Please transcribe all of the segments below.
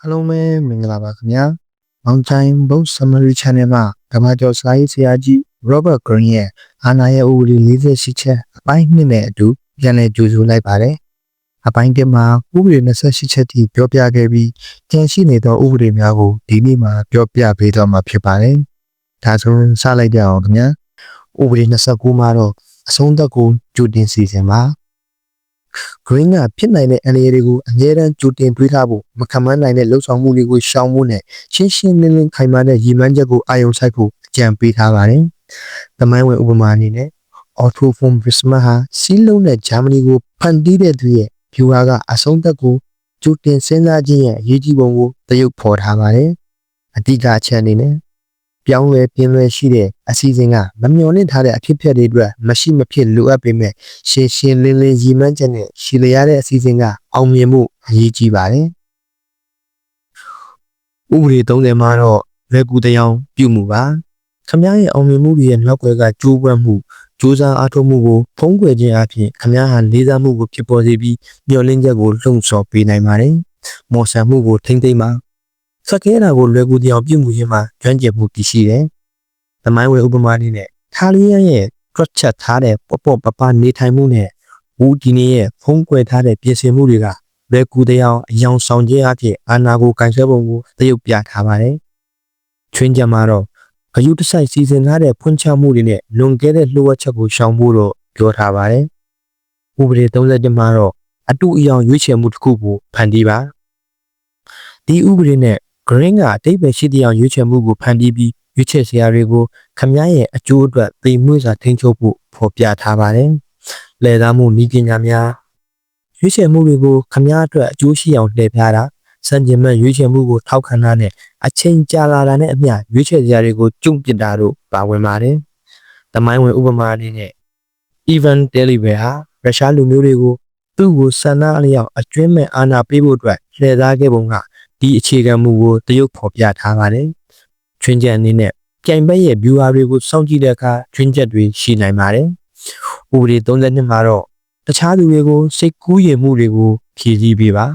အားလုံးပဲမင်္ဂလာပါခင်ဗျာ။ Mountain Boat Summary Channel မှာဓမ္မကျော်စာရေးဆရာကြီး Robert Greene ရဲ့အာဏာရဲ့ဥပဒေ48ချက်အပိုင်း2နဲ့အတူပြန်လည်ကြိုဆိုလိုက်ပါတယ်။အပိုင်း1မှာဥပဒေ28ချက်ထိပြောပြခဲ့ပြီးကျန်ရှိနေသောဥပဒေများကိုဒီနေ့မှာပြောပြပေးတော့မှာဖြစ်ပါတယ်။ဒါဆိုစလိုက်ကြအောင်ခင်ဗျာ။ဥပဒေ29မှာတော့အဆုံးသတ်ကိုကြိုတင်စီစဉ်ပါ။ Green ကဖြစ်နိုင်တဲ့အန္တရာယ်တွေကိုအမြဲတမ်းကြိုတင်တွေးထားဖို့မခံမနိုင်တဲ့လှုပ်ဆောင်မှုတွေကိုရှောင်ဖို့နဲ့ရှင်းရှင်းလင်းလင်းခိုင်မာတဲ့ရည်မှန်းချက်ကိုအာရုံစိုက်ဖို့အကြံပေးထားပါတယ်။သမိုင်းဝင်ဥပမာအနေနဲ့ Otto von Bismarck ဟာစီးလုံးတဲ့ဂျာမနီကိုဖန်တီးတဲ့သူရဲ့ဗျူဟာကအဆုံးသတ်ကိုကြိုတင်စဉ်းစားခြင်းရဲ့အရေးကြီးပုံကိုသရုပ်ဖော်ထားပါတယ်။အဓိကအချက်အနေနဲ့ပြောင်းလဲပြင်းလဲရှိတဲ့အစီအစဉ်ကမမျှော်လင့်ထားတဲ့အဖြစ်အပျက်တွေအတွက်မရှိမဖြစ်လိုအပ်ပေမဲ့ရှင်းရှင်းလင်းလင်းရည်မှန်းချက်နဲ့ရှည်လျားတဲ့အစီအစဉ်ကအောင်မြင်မှုအရေးကြီးပါတယ်။ဥပဒေ30မှာတော့လွယ်ကူတရားပြုမှုပါ။ခမားရဲ့အောင်မြင်မှုတွေရဲ့နောက်ွယ်ကကြိုးပမ်းမှုကြိုးစားအားထုတ်မှုကိုဖုံးကွယ်ခြင်းအပြင်ခမားဟာလေးစားမှုကိုဖြစ်ပေါ်စေပြီးမျှော်လင့်ချက်ကိုလှုံ့ဆော်ပေးနိုင်ပါတယ်။မော်ဆန်မှုကိုထိမ့်သိမ်းပါစကဲတာကိုလွယ်ကူတရားပြုမှုခြင်းမှာကျွမ်းကျင်မှုတည်ရှိတယ်။သမိုင်းဝင်ဥပမာလေးနဲ့ထာလီယန်ရဲ့တွက်ချက်ထားတဲ့ပေါ့ပပနေထိုင်မှုနဲ့ဦးဒီနေရဲ့ဖုံးကွယ်ထားတဲ့ပြင်ဆင်မှုတွေကလွယ်ကူတရားအယောင်ဆောင်ခြင်းအဖြစ်အာဏာကိုကင်ဆယ်ပုံကိုသရုပ်ပြထားပါတယ်။ချွင်းချက်မှာတော့အယူတစိုက်စီစဉ်ထားတဲ့ဖွင့်ချမှုတွေနဲ့လွန်ကဲတဲ့လှုပ်ဝက်ချက်ကိုရှောင်ဖို့တော့ပြောထားပါတယ်။ဥပဒေ30မှာတော့အတူအယောင်ရွေးချယ်မှုတစ်ခုကိုဖန်တီးပါ။ဒီဥပဒေနဲ့Green ကအတိတ်ပဲရှိတဲ့အောင်ရွေးချယ်မှုကိုဖန်တီးပြီးရွေးချယ်စရာတွေကိုခမားရဲ့အကျိုးအတွက်သိမ်မွေ့စွာထိန်းချုပ်ဖို့ဖော်ပြထားပါတယ်။လည်သားမှုနည်းပညာများရွေးချယ်မှုတွေကိုခမားအတွက်အကျိုးရှိအောင်လှည့်ဖြားတာစံကျင်မဲ့ရွေးချယ်မှုကိုထောက်ခံတာနဲ့အချိန်ကြာလာတာနဲ့အမျှရွေးချယ်စရာတွေကိုကျုံ့ပစ်တာတို့ပါဝင်ပါတယ်။သမိုင်းဝင်ဥပမာလေးနဲ့ Ivan Deliver ဟာရုရှားလူမျိုးတွေကိုသူ့ကိုဆန္ဒအလျောက်အကျွင်းမဲ့အာဏာပေးဖို့အတွက်လှည့်သားခဲ့ပုံကဒီအခြေခံမူကိုတရုပ်ဖော်ပြထားပါတယ်။ချွင်းချက်အနေနဲ့ကြိုင်ဘက်ရဲ့ viewer တွေကိုစောင့်ကြည့်တဲ့အခါချွင်းချက်တွေရှိနိုင်ပါတယ်။ဥပဒေ32မှာတော့တခြားသူတွေကိုစိတ်ကူးယဉ်မှုတွေကိုဖြည့်ဆည်းပေးပါ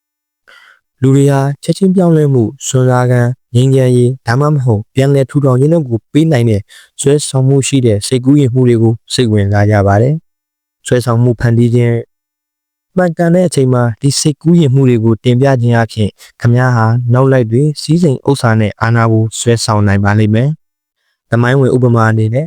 ။လူတွေဟာချက်ချင်းပြောင်းလဲမှုစွမ်းစားကံငြိမ်းချမ်းရေးဒါမှမဟုတ်ပြန်လည်ထူထောင်ခြင်းတို့ကိုပေးနိုင်တဲ့ဆွဲဆောင်မှုရှိတဲ့စိတ်ကူးယဉ်မှုတွေကိုစိတ်ဝင်စားကြပါတယ်။ဆွဲဆောင်မှုဖန်တီးခြင်းမှန်ကန်တဲ့အချိန်မှာဒီစိတ်ကူးယဉ်မှုတွေကိုတင်ပြခြင်းအပြင်ခမားဟာနောက်လိုက်တွေစီးစိမ်ဥစ္စာနဲ့အာဏာကိုဆွဲဆောင်နိုင်ပါလိမ့်မယ်။သမိုင်းဝင်ဥပမာအနေနဲ့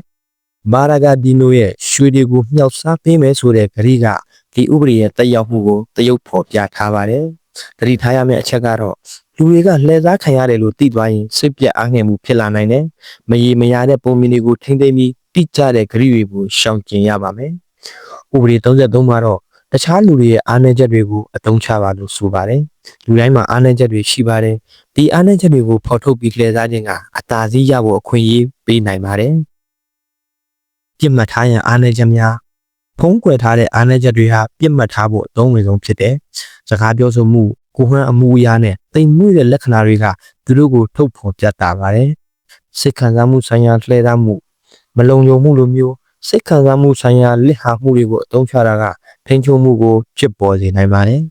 ဘာရာဂါဒီနိုရဲ့ရွှေတွေကိုမြှောက်စားပေးမယ်ဆိုတဲ့ဂရီကဒီဥပဒေရဲ့တက်ရောက်မှုကိုတရုပ်ဖော်ပြထားပါတယ်။သတိထားရမယ့်အချက်ကတော့လူတွေကလှည့်စားခံရတယ်လို့သိသွားရင်စိတ်ပြတ်အားငယ်မှုဖြစ်လာနိုင်တယ်။မရေမရာတဲ့ပုံမြင်တွေကိုထိမ့်သိမ်းပြီးတိကျတဲ့ဂရီတွေကိုရှောင်ကျဉ်ရပါမယ်။ဥပဒေ33မှာတော့တခြားလူတွေရဲ့အားနည်းချက်တွေကိုအသုံးချပါလို့ဆိုပါတယ်။လူတိုင်းမှာအားနည်းချက်တွေရှိပါတယ်။ဒီအားနည်းချက်တွေကိုဖော်ထုတ်ပြီးလှည့်စားခြင်းကအသာစီးရဖို့အခွင့်အရေးပေးနိုင်ပါတယ်။ပြစ်မှတ်ထားရန်အားနည်းချက်များဖုံးကွယ်ထားတဲ့အားနည်းချက်တွေဟာပြစ်မှတ်ထားဖို့အသုံးဝင်ဆုံးဖြစ်တယ်။စကားပြောဆိုမှုကိုယ်ဟန်အမှုအရာနဲ့တိမ်မွေ့တဲ့လက္ခဏာတွေကသူတို့ကိုထုတ်ဖော်ပြတာပါတယ်။စိတ်ခံစားမှုဆိုင်ရာလှည့်စားမှုမလုံခြုံမှုလိုမျိုးစိတ်ခံစားမှုဆိုင်ရာလစ်ဟာမှုတွေကိုအသုံးချတာကထိန်းချုပ်မှုကိုဖြစ်ပေါ်စေနိုင်ပါတယ်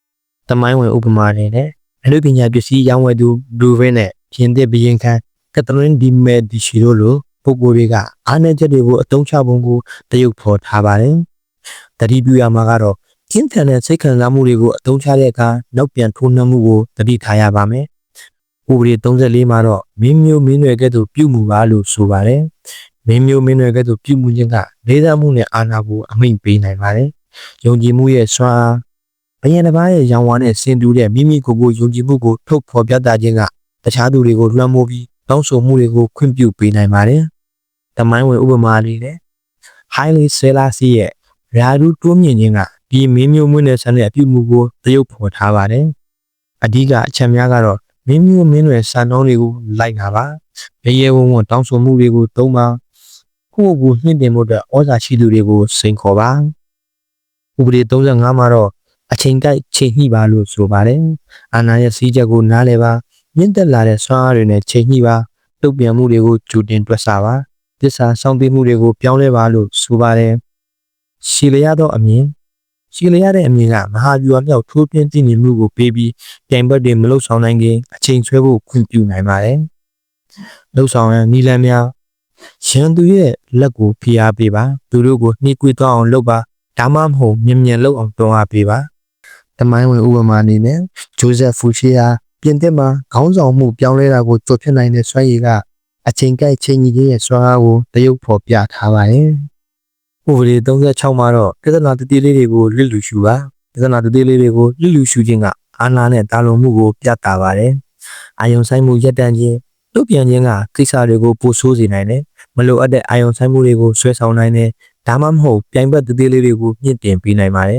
။သမိုင်းဝင်ဥပမာတွေနဲ့အနုပညာပစ္စည်းရောင်းဝယ်သူဒူဗင်းနဲ့ပြင်သစ်ဘီရင်ခံကက်သရင်းဒီမဲဒီရှီတို့လိုပုဂ္ဂိုလ်တွေကအားနည်းချက်တွေကိုအသုံးချပုံကိုတရုပ်ဖော်ထားပါတယ်။တတိပြုရမှာကတော့ကျင်းထန်တဲ့စိတ်ခံစားမှုတွေကိုအသုံးချတဲ့အခါနောက်ပြန်ထိုးနှံမှုကိုတတိထားရပါမယ်။ဥပဒေ34မှာတော့မင်းမျိုးမင်းနွယ်ကဲ့သို့ပြုမှုပါလို့ဆိုပါတယ်။မင်းမျိုးမင်းနွယ်ကဲ့သို့ပြုမှုခြင်းကလေးစားမှုနဲ့အာဏာကိုအမိန့်ပေးနိုင်ပါတယ်။ယုံကြည်မှုရဲ့စွမ်းအားဘယံတစ်ပါးရဲ့ရောင်ဝါနဲ့ဆင်တူတဲ့မိမိကိုယ်ကိုယုံကြည်မှုကိုထုတ်ဖော်ပြသခြင်းကတခြားသူတွေကိုလွှမ်းမိုးပြီးတောင်းဆိုမှုတွေကိုခွင့်ပြုပေးနိုင်ပါတယ်။သမိုင်းဝင်ဥပမာလေးနဲ့ Haile Selassie ရဲ့ရာထူးတိုးမြင့်ခြင်းကဒီမင်းမျိုးမွေးတဲ့ဆန်တဲ့အပြုမှုကိုသရုပ်ဖော်ထားပါတယ်။အဓိကအချက်များကတော့မင်းမျိုးမင်းတွေစံနှုန်းတွေကိုလိုက်နာပါ။ရေရဲဝုန်းဝုန်းတောင်းဆိုမှုတွေကိုသုံးပါ။ကိုယ့်ကိုမြင့်တင်မှုအတွက်ဩဇာရှိသူတွေကိုစိန်ခေါ်ပါ။ဥပဒေ35မှာတော့အချိန်တိုက်ချိန်ညှိပါလို့ဆိုပါတယ်။အာဏာရဲ့စည်းချက်ကိုနားလည်ပါမြင့်တက်လာတဲ့စွမ်းအားတွေနဲ့ချိန်ညှိပါတုတ်ပြန်မှုတွေကိုကြိုတင်တွက်ဆပါသစ္စာစောင့်သိမှုတွေကိုပြောင်းလဲပါလို့ဆိုပါတယ်။ရှည်လျားသောအမြင် ရှည်လျားတဲ့အမြင်ကမဟာဗျူဟာမြောက်ထိုးပြင်းတည်နေမှုကိုပေးပြီးပြိုင်ဘက်တွေမလှုပ်ဆောင်နိုင်ခင်အချိန်ဆွဲဖို့ခွင့်ပြုနိုင်ပါတယ်။လှုပ်ဆောင်ရန်နီလန်းများရန်သူရဲ့လက်ကိုဖိအားပေးပါသူတို့ကိုနှိကွေးသွားအောင်လုပ်ပါဒါမှမဟုတ်မြန်လုပ်အောင်တွန်းအားပေးပါတမိုင်းဝင်ဥပမာအနေနဲ့ဂျိုးဇက်ဖူရှီယာပြင်သစ်မှာခေါင်းဆောင်မှုပြောင်းလဲတာကိုကြိုဖြစ်နိုင်တဲ့စွမ်းရည်ကအချိန်ကိုက်ချိန်ကြီးရဲ့စွမ်းအားကိုတရုပ်ဖော်ပြထားပါတယ်ဥပဒေ36မှာတော့ပြဿနာတတိလေးတွေကိုလစ်လူရှုပါပြဿနာတတိလေးတွေကိုလစ်လူရှုခြင်းကအာဏာနဲ့တာလွန်မှုကိုပြသပါတယ်အာယုံဆိုင်မှုရပ်တန့်ခြင်းတုတ်ပြန်ခြင်းကကိစ္စတွေကိုပိုဆိုးစေနိုင်တယ်မလိုအပ်တဲ့အာယုံဆိုင်မှုတွေကိုဆွဲဆောင်နိုင်တယ်ဒါမှမဟုတ်ပြိုင်ဘက်တသေးလေးတွေကိုမြင့်တင်ပေးနိုင်ပါတယ်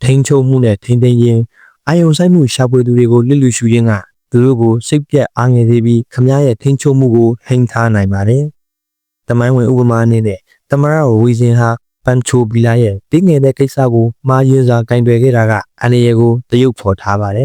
ထိန်းချုပ်မှုနဲ့ထိန်းသိမ်းခြင်းအာယုံဆိုင်မှုရှာဖွေသူတွေကိုလစ်လူရှုခြင်းကသူတို့ကိုစိတ်ပြတ်အားငယ်စေပြီးခမားရဲ့ထိန်းချုပ်မှုကိုဟိန်းထားနိုင်ပါတယ်တမိုင်းဝင်ဥပမာအနေနဲ့တမရဝီစင်ဟာပန်ချိုဘီလာရဲ့တင်းငယ်တဲ့ကိစ္စကိုမာရင်စာကင်တွယ်ခဲ့တာကအန်ရယ်ကိုတရုပ်ဖော်ထားပါတယ်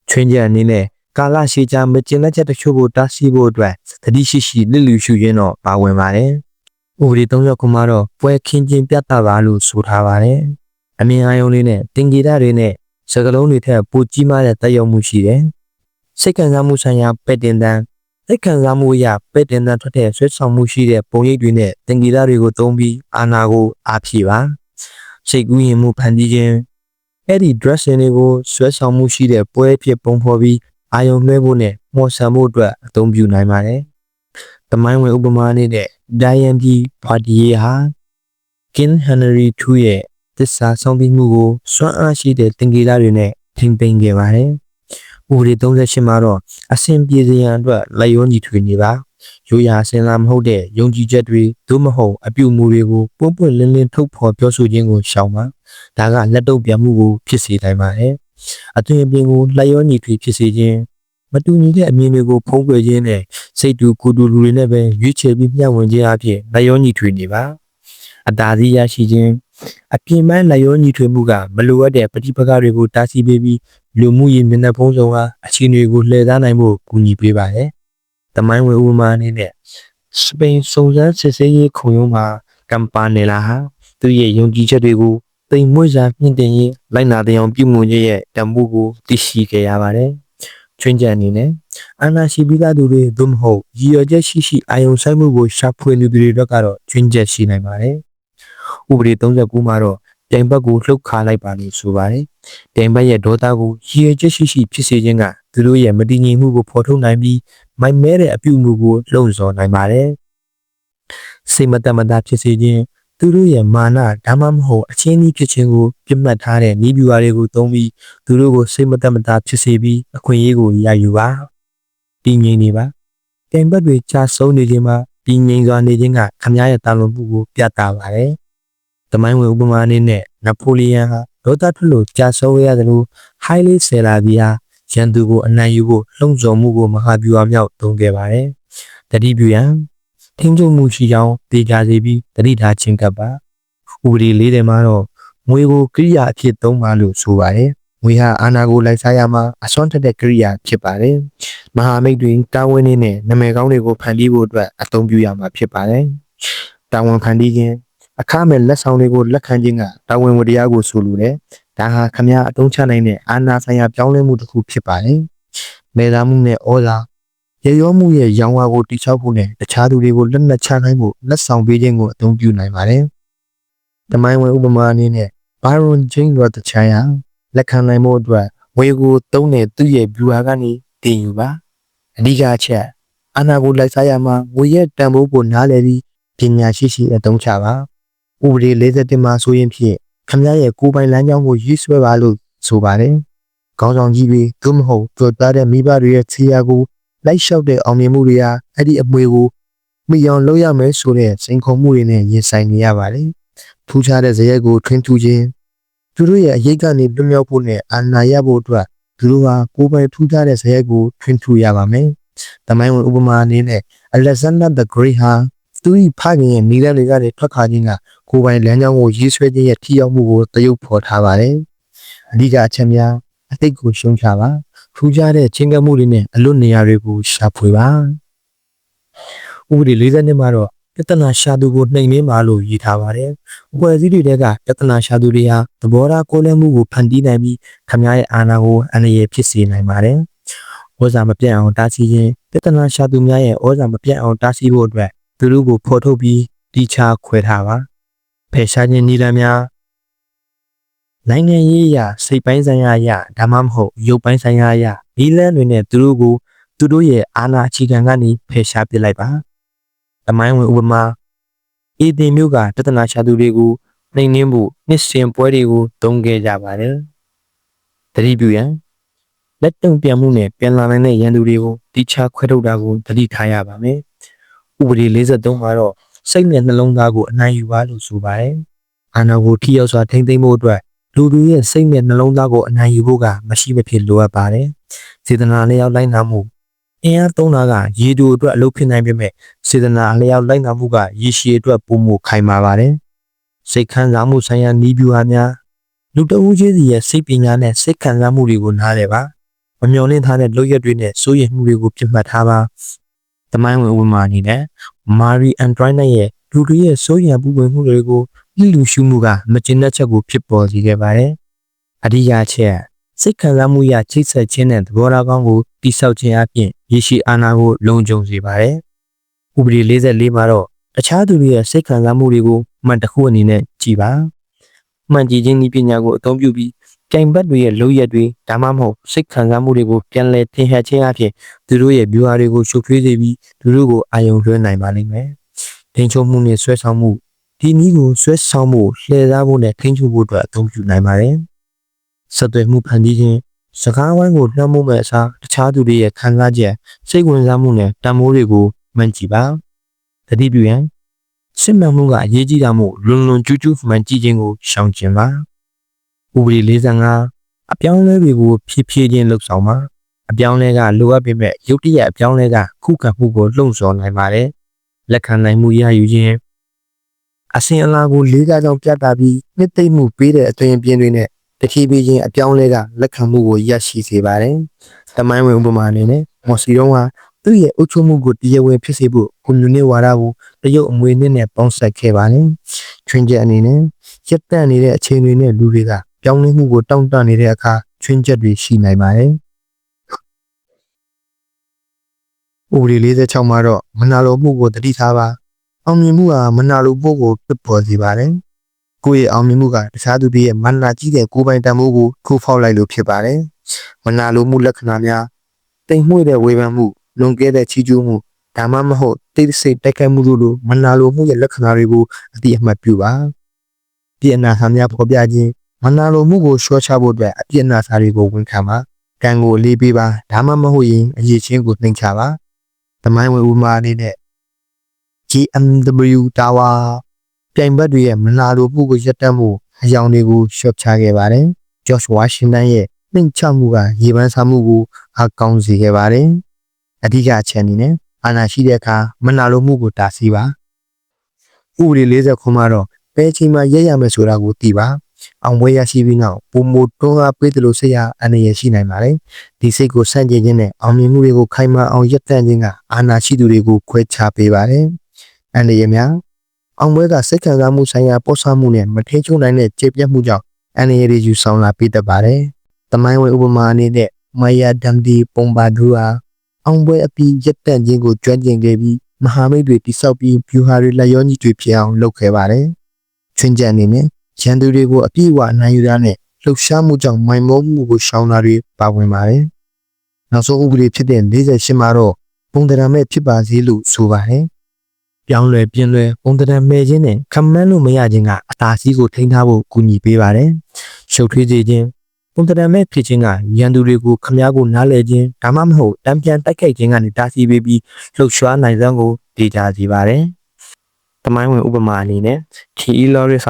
ချွင်းချက်အနေနဲ့ကာလရှည်ကြာမကျင်လက်ချက်တချို့ကိုတားဆီးဖို့အတွက်တတိရှိရှိလစ်လူရှုရင်းတော့ပါဝင်ပါတယ်။ဥပဒေ39မှာတော့ပွဲခင်းချင်းပြသပါလို့ဆိုထားပါတယ်။အမြင်အာရုံလေးနဲ့တင်ကြတာတွေနဲ့စကလုံးတွေထက်ပိုကြီးမားတဲ့တက်ရောက်မှုရှိတယ်။စိတ်ခံစားမှုဆိုင်ရာပဲ့တင်တန်းစိတ်ခံစားမှုအရပဲ့တင်တန်းထွက်တဲ့ဆွဲဆောင်မှုရှိတဲ့ပုံရိပ်တွေနဲ့တင်ကြတာတွေကိုသုံးပြီးအာဏာကိုအားဖြည့်ပါ။စိတ်ကူးရင်မှုဖန်တီးခြင်းအဲ့ဒီ dressing တွေကိုဆွဲဆောင်မှုရှိတဲ့ပွဲဖြစ်ပုံဖော်ပြီးအာယုံလွှဲဖို့နဲ့မော်ဆန်ဖို့အတွက်အသုံးပြုနိုင်ပါတယ်။တမိုင်းဝင်ဥပမာအနေနဲ့ Diane Pardier ဟာ King Henry II ရဲ့သစ္စာဆောင်ပြီးမှုကိုစွမ်းအားရှိတဲ့တင်ကြတာတွေနဲ့ထိမ့်သိမ်းခဲ့ပါတယ်။ဥပဒေ38မှာတော့အစဉ်ပြေစရန်အတွက်လက်ရောညီထွေနေပါ။ရိုးရာအစဉ်လာမဟုတ်တဲ့ယုံကြည်ချက်တွေသို့မဟုတ်အပြုအမူတွေကိုပွင့်ပွင့်လင်းလင်းထုတ်ဖော်ပြောဆိုခြင်းကိုရှောင်ပါ။ဒါကလက်တုပ်ပြန်မှုကိုဖြစ်စေနိုင်ပါတယ်။အသွင်အပြင်ကိုလက်ရောညီထွေဖြစ်စေခြင်းမတူညီတဲ့အမြင်တွေကိုဖုံးကွယ်ခြင်းနဲ့စိတ်တူကိုယ်တူလူတွေနဲ့ပဲရွေးချယ်ပြီးမျှဝေခြင်းအဖြစ်လက်ရောညီထွေနေပါအတားစီရရှိခြင်းအပြင်ပန်းလက်ရောညီထွေမှုကမလိုအပ်တဲ့ပဋိပက္ခတွေကိုတားဆီးပေးပြီးလူမှုရေးမျက်နှာဖုံးဆောင်ကအခြေအနေကိုလှည့်စားနိုင်ဖို့ကူညီပေးပါတယ်။တမိုင်းဝင်ဥပမာအနေနဲ့စပိန်စုံစမ်းစစ်ဆေးရေးခုံရုံးမှာကမ်ပါနယ်လာဟာသူ့ရဲ့ယုံကြည်ချက်တွေကိုတိမ်မွေ့စွာမြင့်တင်ရေးလိုက်နာတဲ့အောင်ပြုမှုခြင်းရဲ့တန်ဖိုးကိုသိရှိခဲ့ရပါတယ်။ချွင်းချက်အနေနဲ့အာဏာရှိပြီးသားသူတွေသို့မဟုတ်ရည်ရွယ်ချက်ရှိအာယုံဆိုင်မှုကိုရှာဖွေနေသူတွေတော့ကတော့ချွင်းချက်ရှိနိုင်ပါတယ်။ဥပဒေ39မှာတော့ပြိုင်ဘက်ကိုလှုပ်ခါလိုက်ပါလို့ဆိုပါတယ်။ပြိုင်ဘက်ရဲ့ဒေါသကိုရည်ရွယ်ချက်ရှိဖြစ်စေခြင်းကသူတို့ရဲ့မတည်ငြိမ်မှုကိုဖော်ထုတ်နိုင်ပြီးမိုက်မဲတဲ့အပြုအမူကိုလှုံ့ဆော်နိုင်ပါတယ်။စိတ်မတမတာဖြစ်စေခြင်းသူတို့ရဲ့မာနဒါမှမဟုတ်အချင်းကြီးဖြစ်ခြင်းကိုပြတ်မှတ်ထားတဲ့ဤဗျူဟာတွေကိုသုံးပြီးသူတို့ကိုစိတ်မတမတာဖြစ်စေပြီးအခွင့်အရေးကိုရယူပါတည်ငြိမ်နေပါပြိုင်ဘက်တွေချဆုံးနေခြင်းမှာတည်ငြိမ်စွာနေခြင်းကခမားရဲ့တာလွန်မှုကိုပြသပါတယ်တမိုင်းဝင်ဥပမာအနေနဲ့နပိုလီယန်ဟာဒေါသထွက်လို့ကြာဆုံးရသလိုဟိုင်းလေးဆယ်လာပြီးဟာရန်သူကိုအနိုင်ယူဖို့လှုံ့ဆော်မှုကိုမဟာဗျူဟာမြောက်သုံးခဲ့ပါတယ်တတိပြုရန်ထိန်းချုပ်မှုရှိကြောင်းသိကြစေပြီးတတိထားချင်းကပ်ပါဥပဒေလေးတွေမှာတော့ငွေကိုကိရိယာအဖြစ်သုံးပါလို့ဆိုပါတယ်ငွေဟာအာဏာကိုလိုက်စားရမှာအစွမ်းထက်တဲ့ကိရိယာဖြစ်ပါတယ်မဟာမိတ်တွေကတာဝန်နဲ့နာမည်ကောင်းတွေကိုဖန်တီးဖို့အတွက်အသုံးပြုရမှာဖြစ်ပါတယ်တာဝန်ဖန်တီးခြင်းအခမဲ့လက်ဆောင်တွေကိုလက်ခံခြင်းကတာဝန်ဝတ္တရားကိုဆိုလိုတယ်ဒါဟာခမည်းအသုံးချနိုင်တဲ့အာဏာဆိုင်ရာပြောင်းလဲမှုတစ်ခုဖြစ်ပါတယ်မေသာမှုနဲ့ဩဇာရရောမှုရဲ့ရောင်ဝါကိုတိကျဖို့နဲ့တခြားသူတွေကိုလက်နက်ချနိုင်ဖို့လက်ဆောင်ပေးခြင်းကိုအသုံးပြုနိုင်ပါတယ်။တမိုင်းဝင်ဥပမာအနေနဲ့ Byron James Rothschild လက်ခံနိုင်မှုအတွက်ဝေကိုသုံးတဲ့သူ့ရဲ့ဗျူဟာကနေတင်ယူပါ။အဓိကအချက်အာဏာကိုလိုက်စားရမှာဝေရဲ့တန်ဖိုးကိုနားလည်ပြီးပညာရှိအသုံးချပါ။ဥပဒေ41မှာဆိုရင်ဖြင့်ခမည်းရဲ့ကိုယ်ပိုင်လမ်းကြောင်းကိုရွေးဆွဲပါလို့ဆိုပါတယ်။ခေါင်းဆောင်ကြီးတွေသို့မဟုတ်ကြွသားတဲ့မိဘတွေရဲ့ခြေရာကိုလိုက်လျှောက်တဲ့အောင်မြင်မှုတွေဟာအဲ့ဒီအမွေကိုမိအောင်လုပ်ရမယ်ဆိုတဲ့စိန်ခေါ်မှုတွေနဲ့ရင်ဆိုင်နေရပါတယ်။ထူးခြားတဲ့ဇယက်ကိုထွန်းထူးခြင်းသူတို့ရဲ့အရေးကနေလွတ်မြောက်ဖို့နဲ့အာဏာရဖို့အတွက်သူတို့ဟာကိုယ်ပိုင်ထူးခြားတဲ့ဇယက်ကိုထွန်းထူးရပါမယ်။တမိုင်းဝင်ဥပမာအနေနဲ့ Alexander the Great ဟာသူ၏ဖခင်ရဲ့နေလက်တွေကနေထွက်ခါခြင်းကကိုယ်ပိုင်လမ်းကြောင်းကိုရေးဆွဲခြင်းရဲ့ထိရောက်မှုကိုတရုပ်ဖော်ထားပါတယ်။အဓိကအချက်များအသိကိုရှုံးချပါထူးခြားတဲ့ချင်းကပ်မှုတွေနဲ့အလွတ်နေရာတွေကိုရှာဖွေပါဥပဒေ42မှာတော့ ပြဿနာရှာသူကိုနှိမ်နင်းပါလို့ရည်ထားပါတယ်။အဖွဲ့အစည်းတွေကပြဿနာရှာသူတွေဟာသဘောထားကိုယ်လဲမှုကိုဖန်တီးနိုင်ပြီးခင်ဗျားရဲ့အာဏာကိုအန္တရာယ်ဖြစ်စေနိုင်ပါတယ်။ဩဇာမပြတ်အောင်တားဆီးခြင်းပြဿနာရှာသူများရဲ့ဩဇာမပြတ်အောင်တားဆီးဖို့အတွက်သူတို့ကိုဖော်ထုတ်ပြီးတိကျခွဲထားပါ။ဖယ်ရှားခြင်းနည်းလမ်းများနိုင်ငံရေးအရစိတ်ပိုင်းဆိုင်ရာအရဒါမှမဟုတ်ရုပ်ပိုင်းဆိုင်ရာအရဒီလန်းတွေနဲ့သူတို့ရဲ့အာဏာအခြေခံကနေဖယ်ရှားပစ်လိုက်ပါ။တမိုင်းဝင်ဥပမာအေသင်မျိုးကပြဿနာရှာသူတွေကိုနှိမ်နင်းဖို့နှစ်စဉ်ပွဲတွေကိုသုံးခဲ့ကြပါတယ်။တတိပြုရန်လက်တုံပြန်မှုနဲ့ပြန်လာနိုင်တဲ့ရန်သူတွေကိုတိကျခွဲထုတ်တာကိုသတိထားရပါမယ်။ဥပဒေ53မှာတော့စိတ်နဲ့နှလုံးသားကိုအနိုင်ယူပါလို့ဆိုပါတယ်။အာဏာကိုထိရောက်စွာထိန်းသိမ်းဖို့အတွက်လူတွေရဲ့စိတ်နဲ့နှလုံးသားကိုအနိုင်ယူဖို့ကမရှိမဖြစ်လိုအပ်ပါတယ်။စေတနာနဲ့ရောက်လိုက်နာမှုအင်အားသုံးတာကရေတူအတွက်အလုပ်ဖြစ်နိုင်ပေမဲ့စေတနာအလျောက်လိုက်နာမှုကရေရှည်အတွက်ပုံမှုခိုင်မာပါတယ်။စိတ်ခံစားမှုဆိုင်ရာနည်းဗျူဟာများလူတဦးချင်းစီရဲ့စိတ်ပညာနဲ့စိတ်ခံစားမှုတွေကိုနားလည်ပါ။မမျှော်လင့်ထားတဲ့လုပ်ရက်တွေနဲ့စိုးရိမ်မှုတွေကိုပြတ်မှတ်ထားပါ။တမိုင်းဝင်ဥပမာအနေနဲ့မာရီအန်ဒရိုင်နက်ရဲ့လူတွေရဲ့စိုးရိမ်ပူပန်မှုတွေကိုလူရှုမှုကမကျဉ်းတဲ့ချက်ကိုဖြစ်ပေါ်စေခဲ့ပါတယ်။အဓိကအချက်စိတ်ခံစားမှုရချိတ်ဆက်ခြင်းနဲ့သဘောထားကောင်းကိုတိဆောက်ခြင်းအပြင်ရရှိအာဏာကိုလုံခြုံစေပါတယ်။ဥပဒေ44မှာတော့တခြားသူတွေရဲ့စိတ်ခံစားမှုတွေကိုမှန်တခုအနေနဲ့ကြည်ပါ။မှန်ကြည့်ခြင်းဤပညာကိုအသုံးပြုပြီးပြိုင်ဘက်တွေရဲ့လုပ်ရက်တွေဒါမှမဟုတ်စိတ်ခံစားမှုတွေကိုပြန်လည်ထင်ဟပ်ခြင်းအပြင်သူတို့ရဲ့ view တွေကိုရှုပ်ထွေးစေပြီးသူတို့ကိုအာရုံလွှဲနိုင်ပါလိမ့်မယ်။ထိန်းချုပ်မှုနဲ့ဆွဲဆောင်မှုဒီနည်းကိုဆွဲဆောင်မှုလှည့်စားဖို့နဲ့ထိန်းချုပ်ဖို့အတွက်အသုံးပြုနိုင်ပါတယ်။ဆက်သွယ်မှုဖန်တီးခြင်းစကားဝိုင်းကိုနှမ်းမိုးမဲ့အစားတခြားသူတွေရဲ့ခံစားချက်စိတ်ဝင်စားမှုနဲ့တန်ဖိုးတွေကိုမှန်ကြည့်ပါ။တတိပြုရန်စစ်မှန်မှုကအရေးကြီးတာမို့လွန်ကျူးမှန်ကြည့်ခြင်းကိုရှောင်ကျဉ်ပါ။ဥပဒေ45အပြောင်းလဲတွေကိုဖြည်းဖြည်းချင်းလှုပ်ဆောင်ပါ။အပြောင်းလဲကလိုအပ်ပေမဲ့ရုတ်တရက်အပြောင်းလဲကခုခံမှုကိုလှုံ့ဆော်နိုင်ပါတယ်။လက်ခံနိုင်မှုရယူခြင်းအစဉ်အလာကိုလေးစားကြောင်းပြသပြီးနှစ်သိမ့်မှုပေးတဲ့အသွင်အပြင်တွေနဲ့တတိပိချင်းအပြောင်းလဲကလက်ခံမှုကိုရရှိစေပါတယ်။တမိုင်းဝင်ဥပမာအနေနဲ့မော်စီတုံးဟာသူ့ရဲ့အုပ်ချုပ်မှုကိုတရားဝင်ဖြစ်စေဖို့ကွန်မြူနစ်ဝါဒကိုတရုတ်အမွေအနှစ်နဲ့ပေါင်းစပ်ခဲ့ပါတယ်။ချွင်းချက်အနေနဲ့ရက်တန့်နေတဲ့အခြေအနေနဲ့လူတွေကပြောင်းလဲမှုကိုတောင့်တနေတဲ့အခါချွင်းချက်တွေရှိနိုင်ပါတယ်။ဥပဒေ46မှာတော့မနာလိုမှုကိုတတိထားပါအောင်မြင်မှုဟာမနာလိုမှုကိုပြပေါ်စေပါတယ်။ကိုယ့်ရဲ့အောင်မြင်မှုကတခြားသူတွေရဲ့မနာကြီးတဲ့ကိုယ်ပိုင်တန်ဖိုးကိုခိုးဖောက်လိုက်လို့ဖြစ်ပါတယ်။မနာလိုမှုလက္ခဏာများတိမ်မွေ့တဲ့ဝေဖန်မှုလွန်ကဲတဲ့ချီးကျူးမှုဒါမှမဟုတ်တိတ်ဆိတ်တိုက်ခိုက်မှုတို့လိုမနာလိုမှုရဲ့လက္ခဏာတွေကိုအတိအမှတ်ပြုပါ။ပြည့်အနာစာများဖော်ပြခြင်းမနာလိုမှုကိုရှော့ချဖို့အတွက်အပြည့်အနာစာတွေကိုဝန်ခံပါ။ကံကိုလေးပေးပါဒါမှမဟုတ်ရင်အရေးချင်းကိုနှိမ်ချပါ။သမိုင်းဝင်ဥပမာအနေနဲ့ GMW Tower ပြိုင်ဘက်တွေရဲ့မနာလိုမှုကိုရပ်တန့်မှုအယောင်တွေကိုရှော့ချခဲ့ပါတယ်။ George Washington ရဲ့နှိမ်ချမှုကရေပန်းစားမှုကိုအကောင်းစေခဲ့ပါတယ်။အဓိကအချက်အနေနဲ့အာဏာရှိတဲ့အခါမနာလိုမှုကိုတားဆီးပါ။ဥပဒေ49မှာတော့ဘယ်အချိန်မှရက်ရမယ်ဆိုတာကိုသိပါ။အောင်ပွဲရရှိပြီးနောက်ပုံမတွန်းအားပေးသလိုစိတ်ရအန္တရာယ်ရှိနိုင်ပါတယ်။ဒီစိတ်ကိုဆန့်ကျင်ခြင်းနဲ့အောင်မြင်မှုတွေကိုခိုင်မာအောင်ရပ်တန့်ခြင်းကအာဏာရှိသူတွေကိုခွဲခြားပေးပါတယ်။အန္တရာယ်များအောင်ပွဲကစိတ်ခံစားမှုဆိုင်ရာပေါ်ဆမှုနဲ့မထိချုံနိုင်တဲ့ကျေပြတ်မှုကြောင့်အန္တရာယ်တွေယူဆောင်လာပေးတတ်ပါတယ်။တမိုင်းဝင်ဥပမာအနေနဲ့မာယာဒမ်ဒီပုံပါဒူဟာအောင်ပွဲအပြီးရပ်တန့်ခြင်းကိုကြွကျင်ခဲ့ပြီးမဟာမိတ်တွေတိစောက်ပြီးဗျူဟာတွေလက်ရောညီတွေဖြစ်အောင်လုပ်ခဲ့ပါတယ်။ချွင်းချက်အနေနဲ့ရန်သူတွေကိုအပြည့်အဝနိုင်ယူတာနဲ့လှုပ်ရှားမှုကြောင့်မိုင်မောမှုကိုရှောင်တာတွေပါဝင်ပါတယ်။နောက်ဆုံးဥပဒေဖြစ်တဲ့48မှာတော့ပုံတရာမဲ့ဖြစ်ပါစေလို့ဆိုပါတယ်။ပြောင်းလဲပြင်းလဲပုံတရာမဲ့ခြင်းနဲ့ခမန်းလို့မရခြင်းကအသာစီးကိုထိန်းထားဖို့ကူညီပေးပါတယ်။ရှုပ်ထွေးစေခြင်းပုံတရာမဲ့ဖြစ်ခြင်းကရန်သူတွေကိုခမားကိုနားလဲခြင်းဒါမှမဟုတ်တံပြန်တိုက်ခိုက်ခြင်းကနေတားဆီးပေးပြီးလှုပ်ရှားနိုင်စွမ်းကိုဒေတာစေပါတယ်။တမိုင်းဝင်ဥပမာအနေနဲ့ခီအီလော်ရစ်ဟ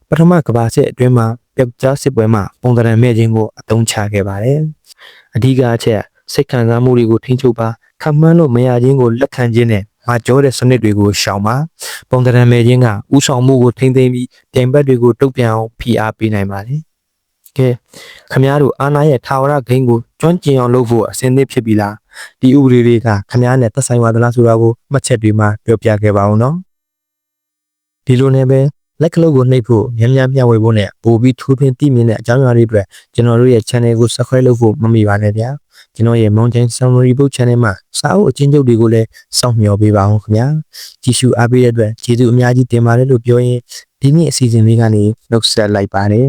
ာပထမကမ္ဘာစစ်အတွင်းမှာပျောက်ကြားစစ်ပွဲမှာပုံသဏ္ဍာန်မဲ့ခြင်းကိုအသုံးချခဲ့ပါတယ်။အဓိကအချက်စိတ်ခံစားမှုတွေကိုထိန်းချုပ်ပါခမန်းလို့မရခြင်းကိုလက်ခံခြင်းနဲ့မကြောတဲ့စနစ်တွေကိုရှောင်ပါပုံသဏ္ဍာန်မဲ့ခြင်းကဥဆောင်မှုကိုထိန်းသိမ်းပြီးပြိုင်ဘက်တွေကိုတုံ့ပြန်အောင်ဖိအားပေးနိုင်ပါတယ်။ကဲခမားတို့အာဏာရဲ့ထာဝရဂိမ်းကိုကျွမ်းကျင်အောင်လုပ်ဖို့အစဉ်သင့်ဖြစ်ပြီလားဒီဥပဒေတွေကခမားနဲ့သက်ဆိုင်ပါသလားဆိုတာကိုမှတ်ချက်တွေမှာပြောပြခဲ့ပါဦးနော်။ ဒီလိုနဲ့ပဲလက်ကလုပ်ကိုနှိပ်ဖို့များများမျှဝေဖို့နဲ့ပို့ပြီးထိုးထွင်းသိမြင်တဲ့အကြောင်းအရာတွေအတွက်ကျွန်တော်တို့ရဲ့ channel ကို subscribe လုပ်ဖို့မမေ့ပါနဲ့ဗျာကျွန်တော်ရဲ့ Mountain Summary Book Channel မှာစာအုပ်အချင်းချုပ်တွေကိုလည်းစောင့်မျှော်ပေးပါအောင်ခင်ဗျာကြည့်ရှုအားပေးတဲ့အတွက်ကျေးဇူးအများကြီးတင်ပါတယ်လို့ပြောရင်ဒီနေ့အစီအစဉ်လေးကနေနှုတ်ဆက်လိုက်ပါတယ်